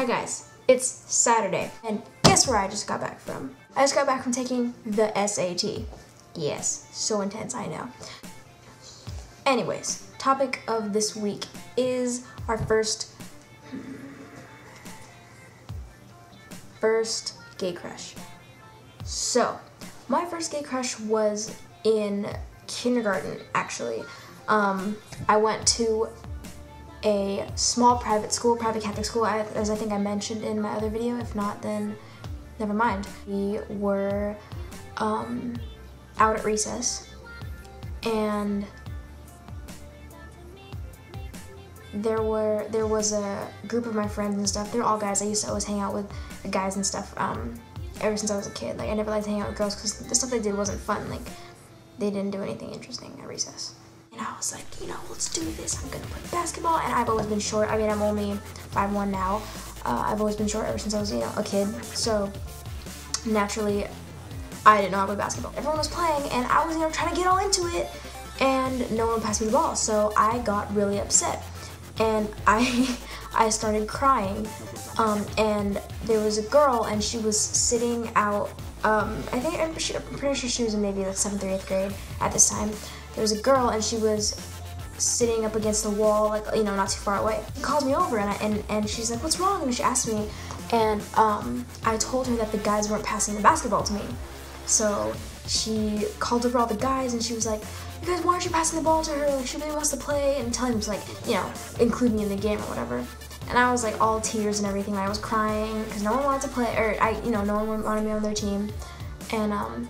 Hi guys, it's Saturday, and guess where I just got back from? I just got back from taking the SAT. Yes, so intense, I know. Anyways, topic of this week is our first gay crush. So, my first gay crush was in kindergarten, actually. I went to a small private Catholic school, as I think I mentioned in my other video. If not, then never mind. We were out at recess, and there was a group of my friends and stuff. They're all guys. I used to always hang out with the guys and stuff ever since I was a kid. Like, I never liked hanging out with girls because the stuff they did wasn't fun. Like, they didn't do anything interesting at recess. And I was like, you know, let's do this. I'm gonna play basketball. And I've always been short. I mean, I'm only 5'1" now. I've always been short ever since I was, a kid. So naturally, I didn't know how to play basketball. Everyone was playing, and I was, trying to get all into it, and no one would pass me the ball. So I got really upset, and I started crying. And there was a girl, and she was sitting out. I'm pretty sure she was in maybe like 7th or 8th grade at this time. There was a girl, and she was sitting up against the wall, like, not too far away. She calls me over, and she's like, "What's wrong?" And she asked me, and I told her that the guys weren't passing the basketball to me. So she called over all the guys, and she was like, "You guys, why aren't you passing the ball to her? Like, she really wants to play," and telling them to, like, include me in the game or whatever. And I was like all tears and everything. I was crying because no one wanted to play, or no one wanted me on their team, and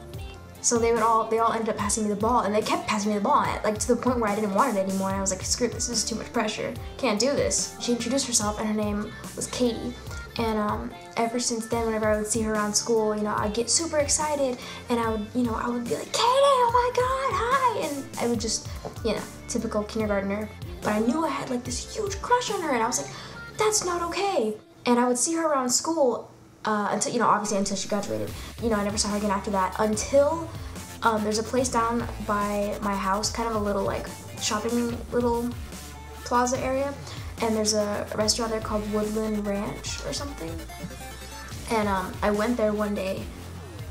so they all ended up passing me the ball, and they kept passing me the ball, like to the point where I didn't want it anymore. And I was like, screw it, this is too much pressure. Can't do this. She introduced herself, and her name was Katie. And ever since then, whenever I would see her around school, I'd get super excited, and I would be like, "Katie, oh my God, hi!" And I would just, typical kindergartner. But I knew I had like this huge crush on her, and I was like, that's not okay. And I would see her around school until, obviously until she graduated. I never saw her again after that until there's a place down by my house, kind of a little like shopping little plaza area, and there's a restaurant there called Woodland Ranch or something. And I went there one day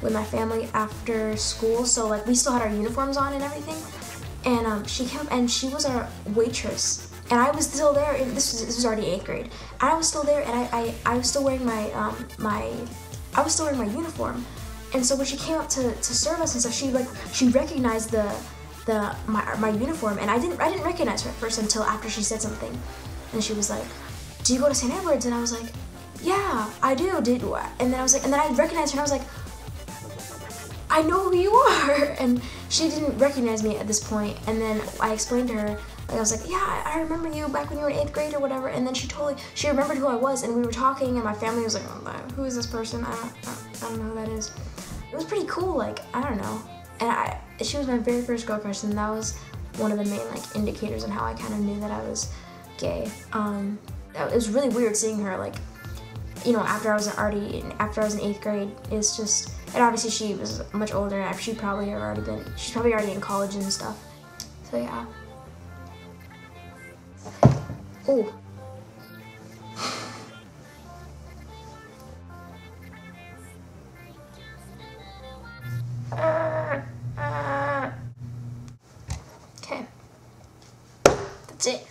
with my family after school, so like we still had our uniforms on and everything. And she came up, and she was our waitress. And I was still there. This was already 8th grade, and I was still there, and I was still wearing my uniform. And so when she came up to serve us and stuff, she recognized my uniform, and I didn't recognize her at first until after she said something. And she was like, "Do you go to St. Edward's?" And I was like, "Yeah, I do." And then I recognized her, and I was like, "I know who you are." And she didn't recognize me at this point. And then I explained to her. I was like, "Yeah, I remember you back when you were in 8th grade or whatever." And then she remembered who I was, and we were talking, and my family was like, "Oh, who is this person? I don't know who that is." It was pretty cool, like, I don't know. And she was my very first girl crush, and that was one of the main like indicators on how I kind of knew that I was gay. It was really weird seeing her, like, after I was in 8th grade. It's just, and obviously she was much older, and she's probably already in college and stuff. So yeah. Ooh. Okay. That's it.